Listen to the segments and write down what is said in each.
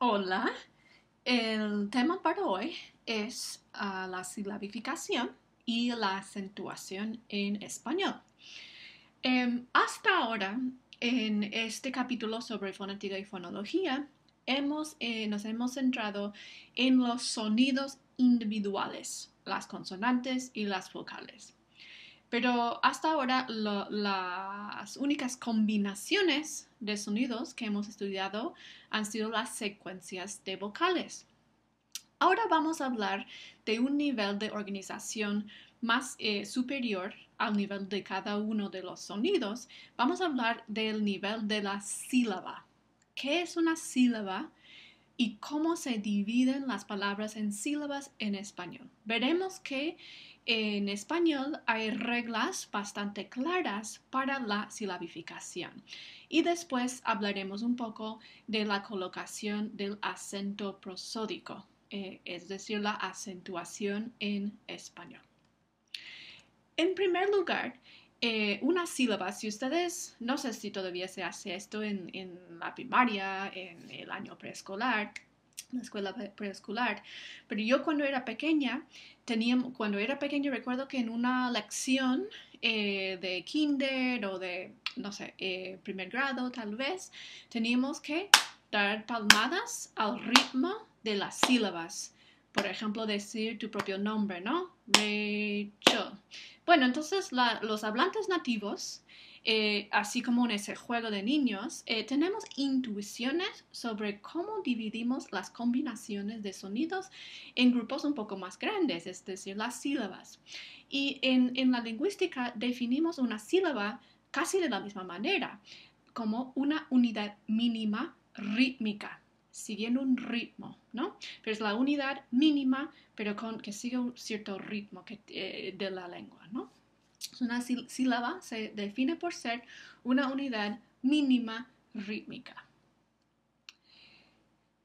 Hola, el tema para hoy es la silabificación y la acentuación en español. Hasta ahora, en este capítulo sobre fonética y fonología, nos hemos centrado en los sonidos individuales, las consonantes y las vocales. Pero hasta ahora las únicas combinaciones de sonidos que hemos estudiado han sido las secuencias de vocales. Ahora vamos a hablar de un nivel de organización más superior al nivel de cada uno de los sonidos. Vamos a hablar del nivel de la sílaba. ¿Qué es una sílaba? Y cómo se dividen las palabras en sílabas en español. Veremos que en español hay reglas bastante claras para la silabificación. Y después hablaremos un poco de la colocación del acento prosódico, es decir, la acentuación en español. En primer lugar, una sílaba, si ustedes, no sé si todavía se hace esto en la primaria, en el año preescolar, la escuela preescolar, pero yo cuando era pequeña recuerdo que en una lección de kinder o de, no sé, primer grado tal vez, teníamos que dar palmadas al ritmo de las sílabas. Por ejemplo, decir tu propio nombre, ¿no? Rachel. Bueno, entonces los hablantes nativos, así como en ese juego de niños, tenemos intuiciones sobre cómo dividimos las combinaciones de sonidos en grupos un poco más grandes, es decir, las sílabas. Y en la lingüística definimos una sílaba casi de la misma manera, como una unidad mínima rítmica, siguiendo un ritmo, ¿no? Pero es la unidad mínima, pero que sigue un cierto ritmo de la lengua, ¿no? Una sílaba se define por ser una unidad mínima rítmica.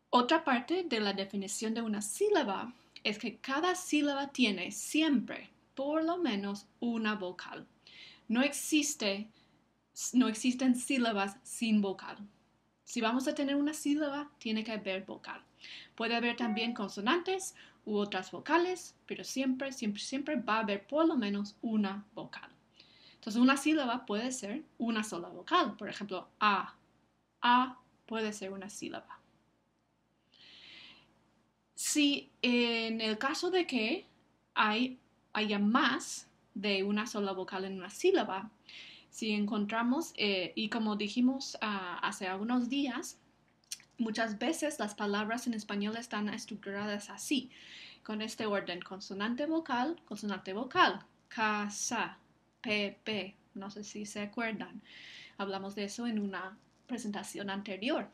Otra parte de la definición de una sílaba es que cada sílaba tiene siempre por lo menos una vocal. No, existe, no existen sílabas sin vocal. Si vamos a tener una sílaba, tiene que haber vocal. Puede haber también consonantes u otras vocales, pero siempre va a haber por lo menos una vocal. Entonces, una sílaba puede ser una sola vocal. Por ejemplo, A. A puede ser una sílaba. Si en el caso de que haya más de una sola vocal en una sílaba, si encontramos, y como dijimos hace algunos días, muchas veces las palabras en español están estructuradas así, con este orden: consonante vocal, casa, pp. No sé si se acuerdan. Hablamos de eso en una presentación anterior.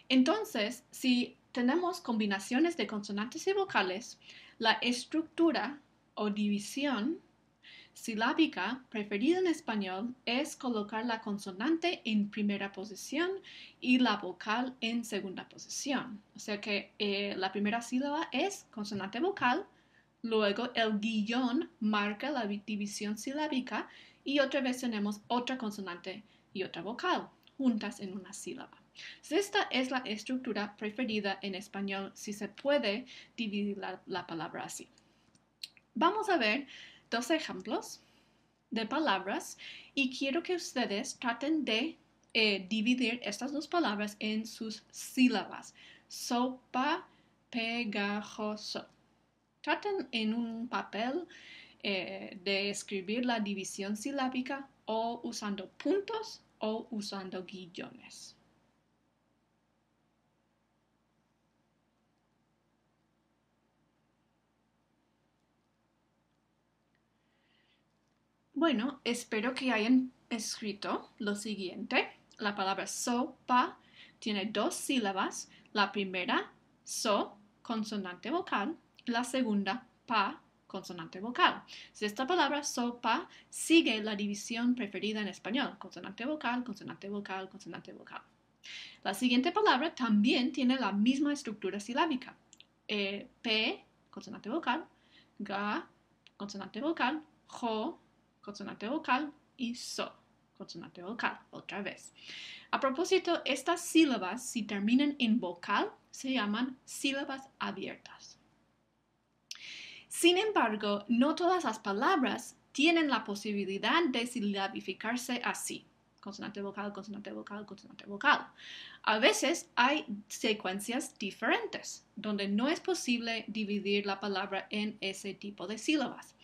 Entonces, si tenemos combinaciones de consonantes y vocales, la estructura o división silábica preferida en español es colocar la consonante en primera posición y la vocal en segunda posición. O sea que la primera sílaba es consonante vocal, luego el guión marca la división silábica y otra vez tenemos otra consonante y otra vocal juntas en una sílaba. Esta es la estructura preferida en español si se puede dividir la palabra así. Vamos a ver dos ejemplos de palabras y quiero que ustedes traten de dividir estas dos palabras en sus sílabas. Sopa, pegajoso. Traten en un papel de escribir la división silábica o usando puntos o usando guiones. Bueno, espero que hayan escrito lo siguiente. La palabra sopa tiene dos sílabas. La primera, so, consonante vocal. La segunda, pa, consonante vocal. Si esta palabra sopa sigue la división preferida en español: consonante vocal, consonante vocal, consonante vocal. La siguiente palabra también tiene la misma estructura silábica. P, consonante vocal, ga, consonante vocal, jo, consonante vocal y so, consonante vocal, otra vez. A propósito, estas sílabas, si terminan en vocal, se llaman sílabas abiertas. Sin embargo, no todas las palabras tienen la posibilidad de silabificarse así. Consonante vocal, consonante vocal, consonante vocal. A veces hay secuencias diferentes, donde no es posible dividir la palabra en ese tipo de sílabas.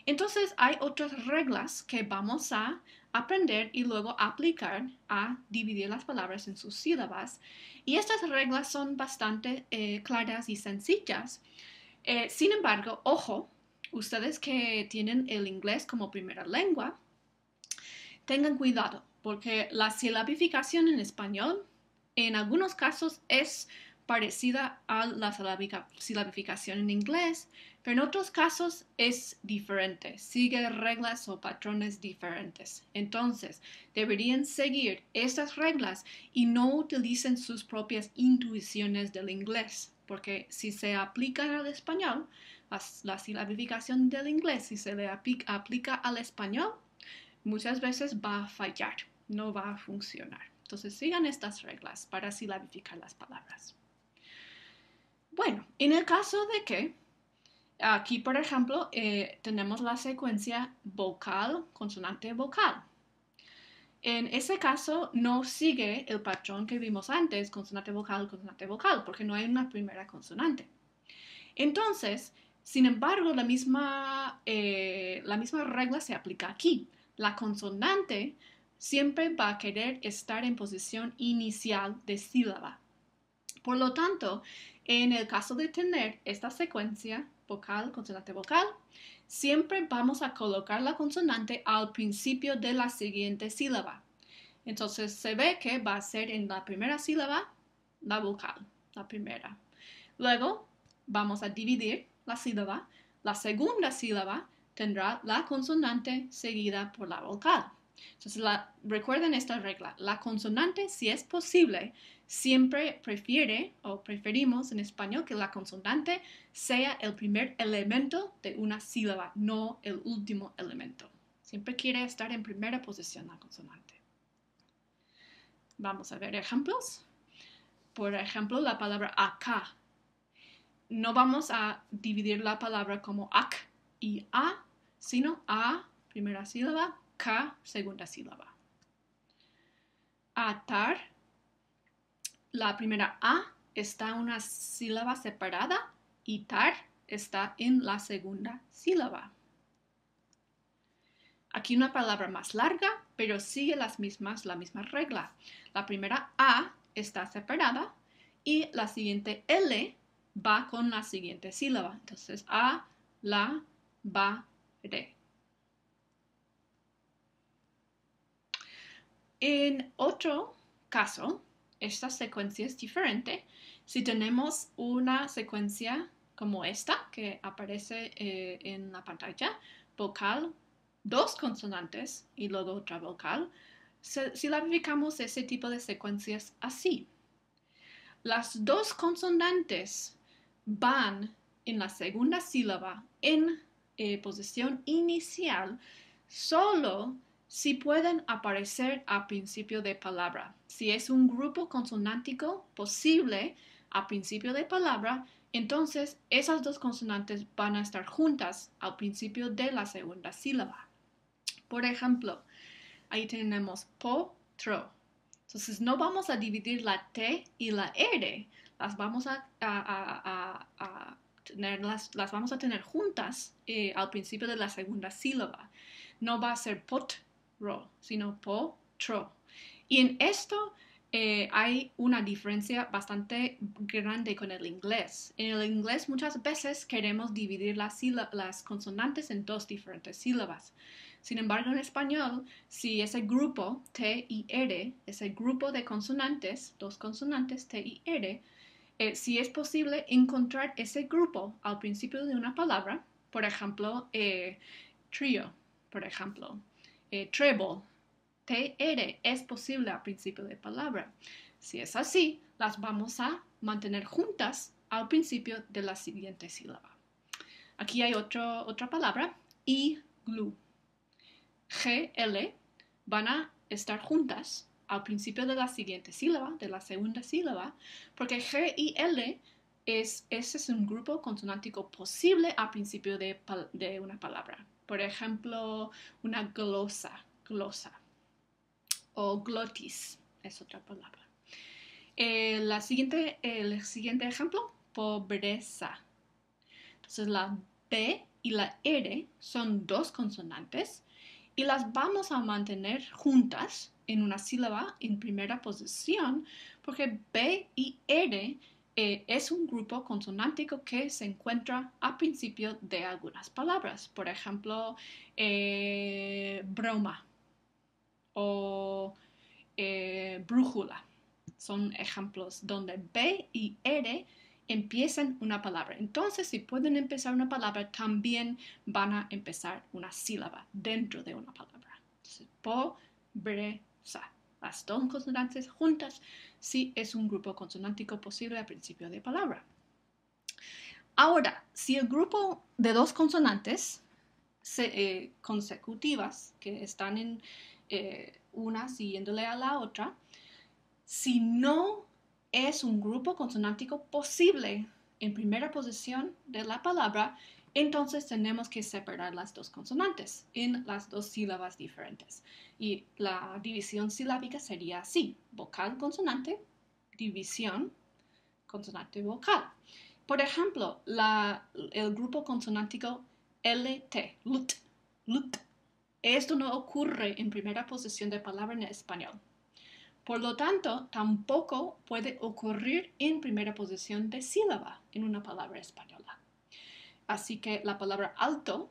Entonces hay otras reglas que vamos a aprender y luego aplicar a dividir las palabras en sus sílabas. Y estas reglas son bastante claras y sencillas. Sin embargo, ojo, ustedes que tienen el inglés como primera lengua, tengan cuidado, porque la silabificación en español en algunos casos es parecida a la silabificación en inglés, pero en otros casos es diferente, sigue reglas o patrones diferentes. Entonces, deberían seguir estas reglas y no utilicen sus propias intuiciones del inglés, porque si se aplica al español, la silabificación del inglés, si se le aplica al español, muchas veces va a fallar, no va a funcionar. Entonces sigan estas reglas para silabificar las palabras. Bueno, en el caso de que aquí, por ejemplo, tenemos la secuencia vocal, consonante vocal. En ese caso no sigue el patrón que vimos antes, consonante vocal, porque no hay una primera consonante. Entonces, sin embargo, la misma regla se aplica aquí. La consonante siempre va a querer estar en posición inicial de sílaba. Por lo tanto, en el caso de tener esta secuencia vocal, consonante vocal, siempre vamos a colocar la consonante al principio de la siguiente sílaba. Entonces se ve que va a ser en la primera sílaba la vocal, la primera. Luego vamos a dividir la sílaba. La segunda sílaba tendrá la consonante seguida por la vocal. Entonces, recuerden esta regla. La consonante, si es posible, siempre preferimos en español que la consonante sea el primer elemento de una sílaba, no el último elemento. Siempre quiere estar en primera posición la consonante. Vamos a ver ejemplos. Por ejemplo, la palabra acá. No vamos a dividir la palabra como ac y a, sino a, primera sílaba, k, segunda sílaba. Atar, la primera a está en una sílaba separada y tar está en la segunda sílaba. Aquí una palabra más larga, pero sigue la misma regla. La primera a está separada y la siguiente L va con la siguiente sílaba. Entonces, a, la, ba, re. En otro caso, esta secuencia es diferente. Si tenemos una secuencia como esta que aparece en la pantalla, vocal, dos consonantes y luego otra vocal, silabificamos ese tipo de secuencias así. Las dos consonantes van en la segunda sílaba en posición inicial solo si pueden aparecer al principio de palabra. Si es un grupo consonántico posible al principio de palabra, entonces esas dos consonantes van a estar juntas al principio de la segunda sílaba. Por ejemplo, ahí tenemos potro. Entonces no vamos a dividir la T y la R, las vamos a tener juntas al principio de la segunda sílaba. No va a ser potro, sino potro. Y en esto hay una diferencia bastante grande con el inglés. En el inglés muchas veces queremos dividir las consonantes en dos diferentes sílabas. Sin embargo, en español, si ese grupo T y R, ese grupo de consonantes, dos consonantes T y R, si es posible encontrar ese grupo al principio de una palabra, por ejemplo, trío, por ejemplo, treble, TR es posible al principio de palabra. Si es así, las vamos a mantener juntas al principio de la siguiente sílaba. Aquí hay otra palabra, iglu. GL van a estar juntas al principio de la siguiente sílaba, de la segunda sílaba, porque G y L ese es un grupo consonántico posible al principio de una palabra. Por ejemplo, una glosa, o glotis es otra palabra. El siguiente ejemplo, pobreza. Entonces la B y la R son dos consonantes y las vamos a mantener juntas en una sílaba en primera posición porque B y R es un grupo consonántico que se encuentra al principio de algunas palabras. Por ejemplo, broma o brújula. Son ejemplos donde B y R empiezan una palabra. Entonces, si pueden empezar una palabra, también van a empezar una sílaba dentro de una palabra. Entonces, pobreza. Las dos consonantes juntas sí es un grupo consonántico posible al principio de palabra. Ahora, si el grupo de dos consonantes consecutivas que están en una siguiéndole a la otra, si no es un grupo consonántico posible en primera posición de la palabra, entonces tenemos que separar las dos consonantes en las dos sílabas diferentes. Y la división silábica sería así: vocal, consonante, división, consonante, vocal. Por ejemplo, el grupo consonántico LT, lut. Esto no ocurre en primera posición de palabra en español. Por lo tanto, tampoco puede ocurrir en primera posición de sílaba en una palabra española. Así que la palabra alto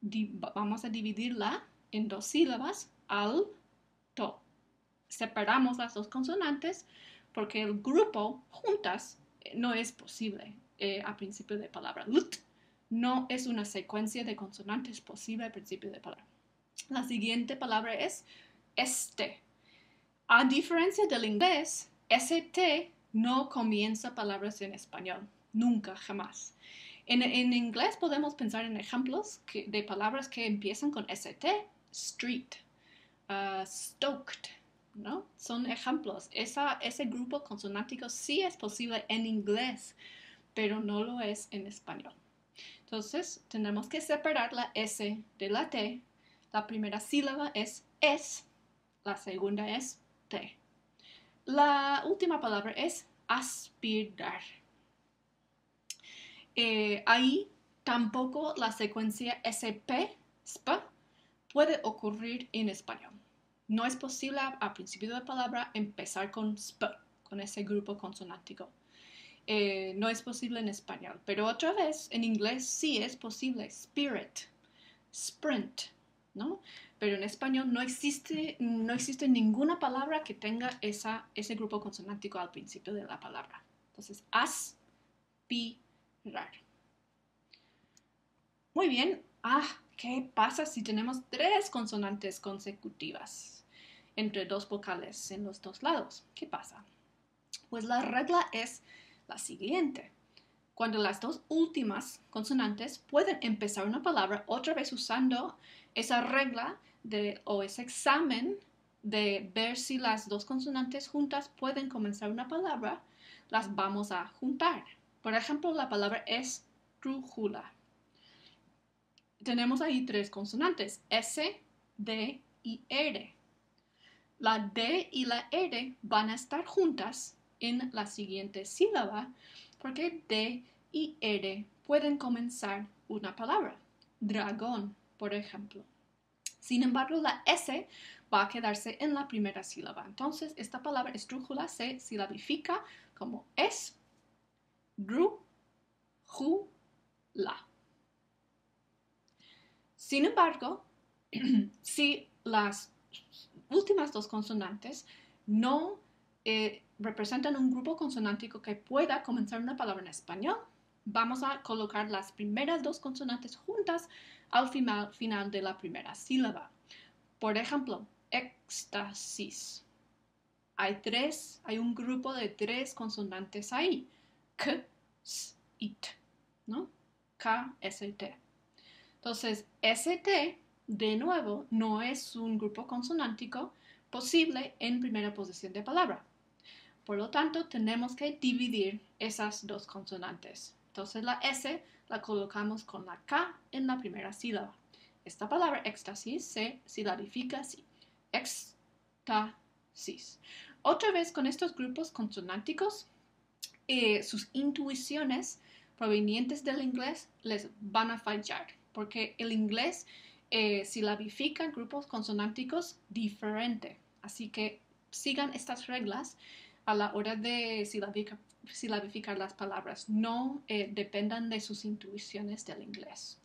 vamos a dividirla en dos sílabas, alto. Separamos las dos consonantes porque el grupo juntas no es posible al principio de palabra. Lut no es una secuencia de consonantes posible al principio de palabra. La siguiente palabra es este. A diferencia del inglés, ST no comienza palabras en español, nunca, jamás. En inglés podemos pensar en ejemplos de palabras que empiezan con ST, street, stoked, ¿no? Son ejemplos. Ese grupo consonántico sí es posible en inglés, pero no lo es en español. Entonces, tenemos que separar la S de la T. La primera sílaba es la segunda es T. La última palabra es aspirar. Ahí tampoco la secuencia SP, sp, puede ocurrir en español. No es posible al principio de la palabra empezar con sp, con ese grupo consonántico. No es posible en español, pero otra vez en inglés sí es posible. Spirit, sprint, ¿no? Pero en español no existe ninguna palabra que tenga ese grupo consonántico al principio de la palabra. Entonces, aspirar. Muy bien. ¿Qué pasa si tenemos tres consonantes consecutivas entre dos vocales en los dos lados? ¿Qué pasa? Pues la regla es la siguiente. Cuando las dos últimas consonantes pueden empezar una palabra otra vez usando esa regla o ese examen de ver si las dos consonantes juntas pueden comenzar una palabra, las vamos a juntar. Por ejemplo, la palabra es esdrújula. Tenemos ahí tres consonantes, S, D y R. La D y la R van a estar juntas en la siguiente sílaba porque D y R pueden comenzar una palabra. Dragón, por ejemplo. Sin embargo, la S va a quedarse en la primera sílaba. Entonces, esta palabra esdrújula se silabifica como es, dru, ju, la. Sin embargo, si las últimas dos consonantes no representan un grupo consonántico que pueda comenzar una palabra en español, vamos a colocar las primeras dos consonantes juntas al final de la primera sílaba. Por ejemplo, éxtasis. Hay un grupo de tres consonantes ahí. K, S, y T, ¿no? K, S, T. Entonces, ST, de nuevo, no es un grupo consonántico posible en primera posición de palabra. Por lo tanto, tenemos que dividir esas dos consonantes. Entonces la S la colocamos con la K en la primera sílaba. Esta palabra éxtasis se silabifica así. Éxtasis. Otra vez con estos grupos consonánticos, sus intuiciones provenientes del inglés les van a fallar, porque el inglés silabifica grupos consonánticos diferente. Así que sigan estas reglas a la hora de silabificar las palabras. No dependan de sus intuiciones del inglés.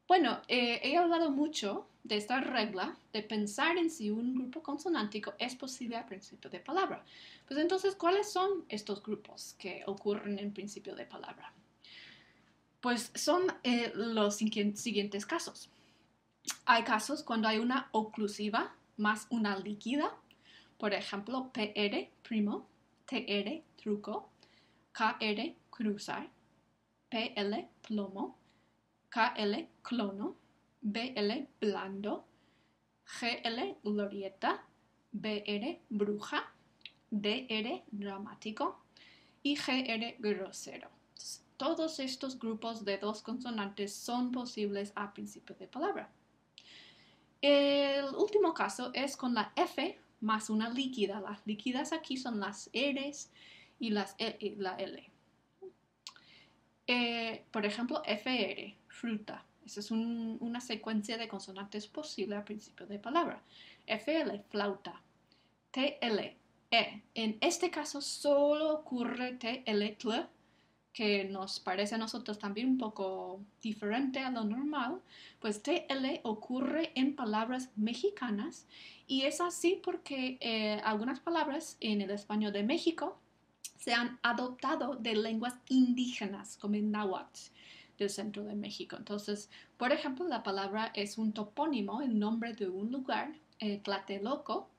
Bueno, he hablado mucho de esta regla de pensar en si un grupo consonántico es posible al principio de palabra. Pues entonces, ¿cuáles son estos grupos que ocurren en principio de palabra? Pues son los siguientes casos. Hay casos cuando hay una oclusiva más una líquida. Por ejemplo, PR, primo, TR, truco, KR, cruzar, PL, plomo, KL, clono, BL, blando, GL, glorieta, BR, bruja, DR, dramático y GR, grosero. Todos estos grupos de dos consonantes son posibles a principio de palabra. El último caso es con la F más una líquida. Las líquidas aquí son las R's y la L. Por ejemplo, FR, fruta. Esa es una secuencia de consonantes posible al principio de palabra. FL, flauta. TL, E. En este caso solo ocurre TL, tl, que nos parece a nosotros también un poco diferente a lo normal, pues TL ocurre en palabras mexicanas y es así porque algunas palabras en el español de México se han adoptado de lenguas indígenas como el náhuatl del centro de México. Entonces, por ejemplo, la palabra es un topónimo, el nombre de un lugar, Tlatelolco.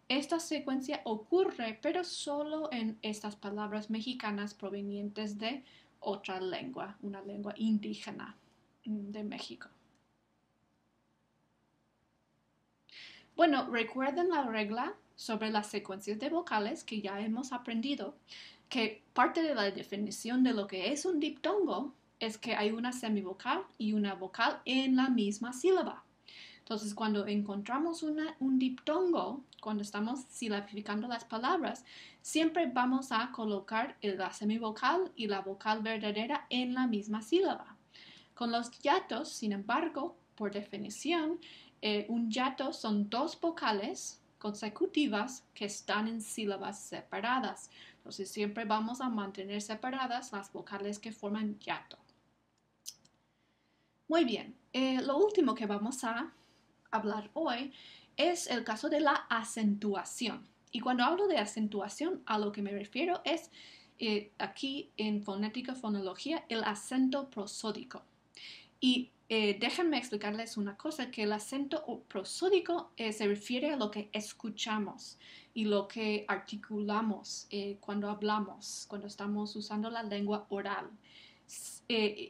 Esta secuencia ocurre, pero solo en estas palabras mexicanas provenientes de otra lengua, una lengua indígena de México. Bueno, recuerden la regla sobre las secuencias de vocales que ya hemos aprendido, que parte de la definición de lo que es un diptongo es que hay una semivocal y una vocal en la misma sílaba. Entonces, cuando encontramos un diptongo, cuando estamos silabificando las palabras, siempre vamos a colocar la semivocal y la vocal verdadera en la misma sílaba. Con los hiatos, sin embargo, por definición, un hiato son dos vocales consecutivas que están en sílabas separadas. Entonces, siempre vamos a mantener separadas las vocales que forman hiato. Muy bien, lo último que vamos a hablar hoy es el caso de la acentuación. Y cuando hablo de acentuación, a lo que me refiero es aquí en fonética, fonología, el acento prosódico. Y déjenme explicarles una cosa, que el acento prosódico se refiere a lo que escuchamos y lo que articulamos cuando hablamos, cuando estamos usando la lengua oral.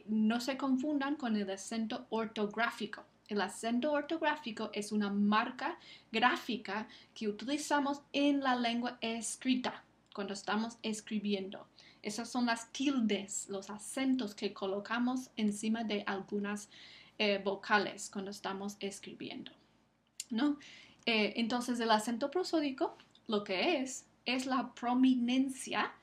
No se confundan con el acento ortográfico. El acento ortográfico es una marca gráfica que utilizamos en la lengua escrita cuando estamos escribiendo. Esas son las tildes, los acentos que colocamos encima de algunas vocales cuando estamos escribiendo, ¿no? Entonces el acento prosódico lo que es la prominencia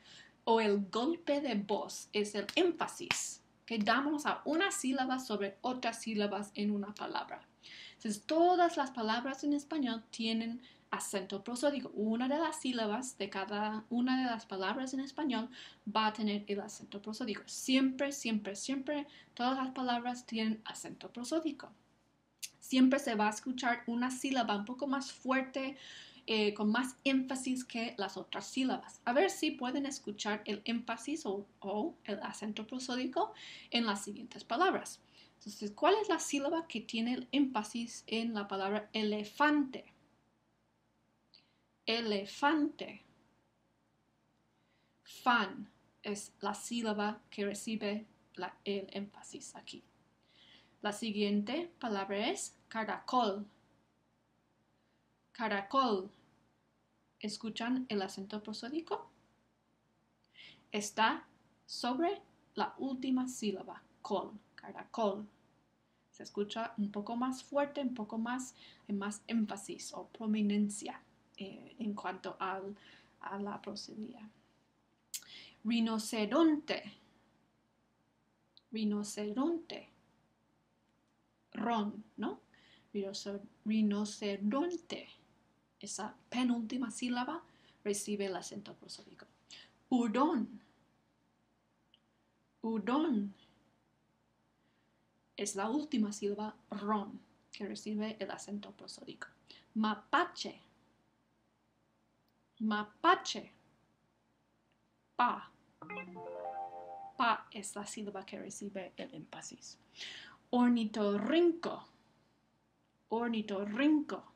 o el golpe de voz, es el énfasis que damos a una sílaba sobre otras sílabas en una palabra. Entonces, todas las palabras en español tienen acento prosódico. Una de las sílabas de cada una de las palabras en español va a tener el acento prosódico. Siempre, siempre, siempre todas las palabras tienen acento prosódico. Siempre se va a escuchar una sílaba un poco más fuerte, con más énfasis que las otras sílabas. A ver si pueden escuchar el énfasis o el acento prosódico en las siguientes palabras. Entonces, ¿cuál es la sílaba que tiene el énfasis en la palabra elefante? Elefante. Fan es la sílaba que recibe el énfasis aquí. La siguiente palabra es caracol. Caracol. ¿Escuchan el acento prosódico? Está sobre la última sílaba, col, caracol. Se escucha un poco más fuerte, un poco más, más énfasis o prominencia en cuanto a la prosodia. Rinoceronte. Rinoceronte. Ron, ¿no? Rinoceronte. Esa penúltima sílaba recibe el acento prosódico. Hurón. Hurón. Es la última sílaba, ron, que recibe el acento prosódico. Mapache. Mapache. Pa. Pa es la sílaba que recibe el énfasis. Ornitorrinco. Ornitorrinco.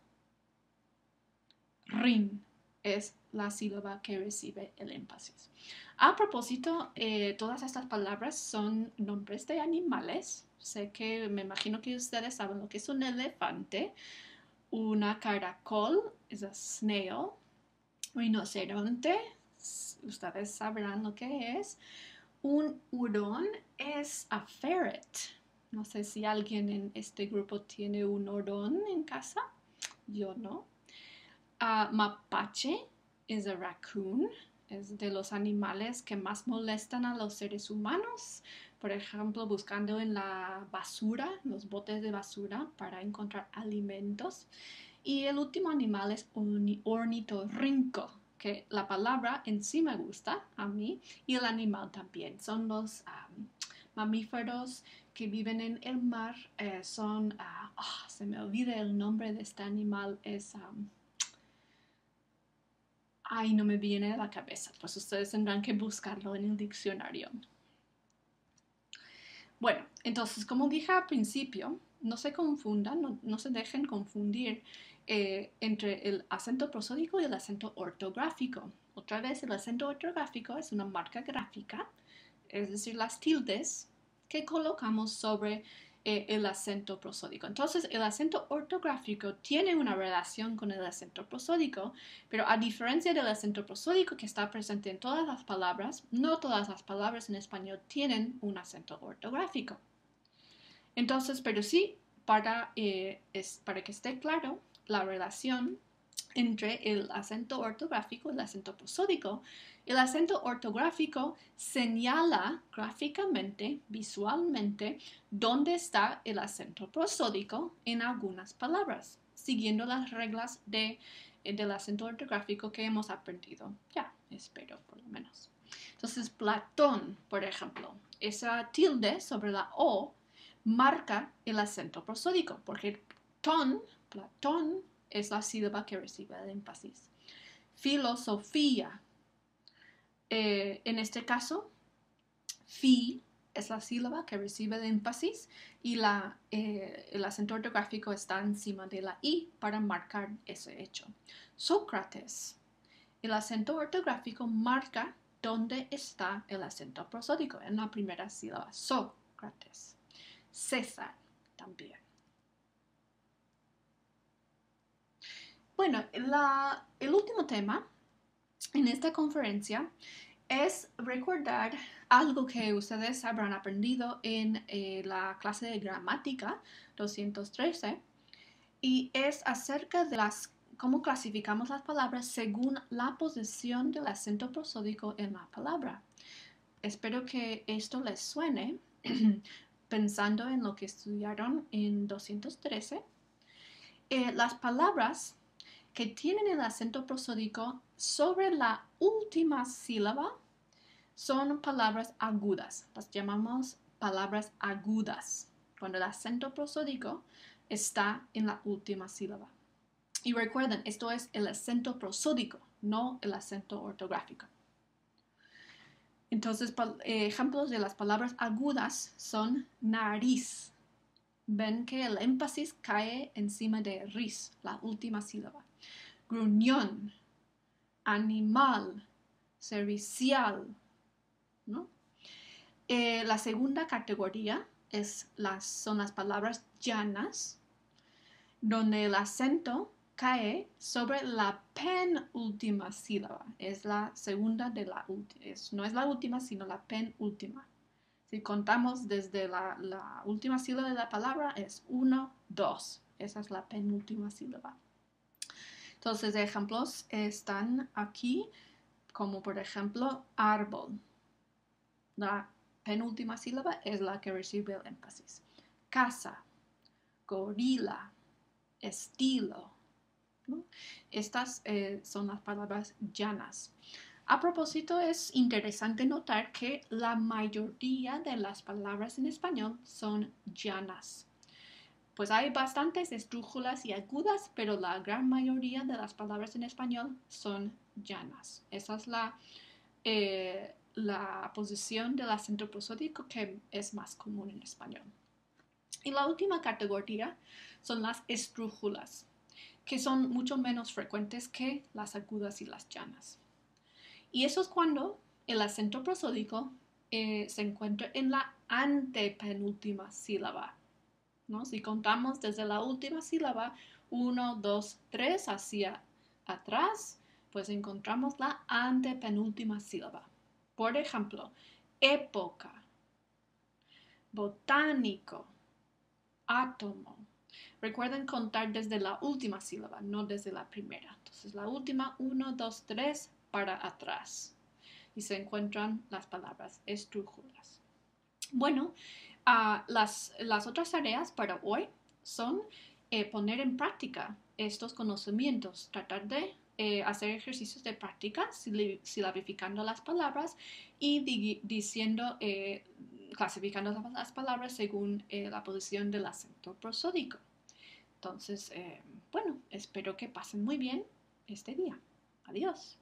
Rin es la sílaba que recibe el énfasis. A propósito, todas estas palabras son nombres de animales. Sé que me imagino que ustedes saben lo que es un elefante. Una caracol es a snail. Rinoceronte, ustedes sabrán lo que es. Un hurón es a ferret. No sé si alguien en este grupo tiene un hurón en casa. Yo no. Mapache es a raccoon. Es de los animales que más molestan a los seres humanos. Por ejemplo, buscando en la basura, los botes de basura para encontrar alimentos. Y el último animal es ornitorrinco, que la palabra en sí me gusta a mí y el animal también. Son los mamíferos que viven en el mar. Se me olvida el nombre de este animal. No me viene a la cabeza. Pues ustedes tendrán que buscarlo en el diccionario. Bueno, entonces, como dije al principio, no se confundan, no se dejen confundir entre el acento prosódico y el acento ortográfico. Otra vez, el acento ortográfico es una marca gráfica, es decir, las tildes que colocamos sobre el acento prosódico. Entonces, el acento ortográfico tiene una relación con el acento prosódico, pero a diferencia del acento prosódico que está presente en todas las palabras, no todas las palabras en español tienen un acento ortográfico. Entonces, pero sí, para que esté claro la relación entre el acento ortográfico y el acento prosódico. El acento ortográfico señala gráficamente, visualmente, dónde está el acento prosódico en algunas palabras, siguiendo las reglas del acento ortográfico que hemos aprendido. Ya, espero por lo menos. Entonces, Platón, por ejemplo, esa tilde sobre la O marca el acento prosódico, porque Platón, es la sílaba que recibe el énfasis. Filosofía. En este caso, fi es la sílaba que recibe el énfasis y el acento ortográfico está encima de la i para marcar ese hecho. Sócrates. El acento ortográfico marca dónde está el acento prosódico en la primera sílaba. Sócrates. César también. Bueno, el último tema en esta conferencia es recordar algo que ustedes habrán aprendido en la clase de gramática 213 y es acerca de cómo clasificamos las palabras según la posición del acento prosódico en la palabra. Espero que esto les suene pensando en lo que estudiaron en 213. Las palabras que tienen el acento prosódico sobre la última sílaba son palabras agudas. Las llamamos palabras agudas, cuando el acento prosódico está en la última sílaba. Y recuerden, esto es el acento prosódico, no el acento ortográfico. Entonces, ejemplos de las palabras agudas son nariz. Ven que el énfasis cae encima de ris, la última sílaba. Gruñón, animal, servicial, ¿no? La segunda categoría son las palabras llanas, donde el acento cae sobre la penúltima sílaba. Es la segunda de la última. No es la última, sino la penúltima. Si contamos desde la última sílaba de la palabra, es 1, 2. Esa es la penúltima sílaba. Entonces, ejemplos están aquí, como por ejemplo, árbol. La penúltima sílaba es la que recibe el énfasis. Casa, gorila, estilo, ¿no? Estas son las palabras llanas. A propósito, es interesante notar que la mayoría de las palabras en español son llanas. Pues hay bastantes esdrújulas y agudas, pero la gran mayoría de las palabras en español son llanas. Esa es la posición del acento prosódico que es más común en español. Y la última categoría son las esdrújulas, que son mucho menos frecuentes que las agudas y las llanas. Y eso es cuando el acento prosódico se encuentra en la antepenúltima sílaba, ¿no? Si contamos desde la última sílaba, 1, 2, 3 hacia atrás, pues encontramos la antepenúltima sílaba. Por ejemplo, época, botánico, átomo. Recuerden contar desde la última sílaba, no desde la primera. Entonces la última, 1, 2, 3 para atrás. Y se encuentran las palabras esdrújulas. Bueno, las otras tareas para hoy son poner en práctica estos conocimientos, tratar de hacer ejercicios de práctica, silabificando las palabras y diciendo, clasificando las palabras según la posición del acento prosódico. Entonces, bueno, espero que pasen muy bien este día. Adiós.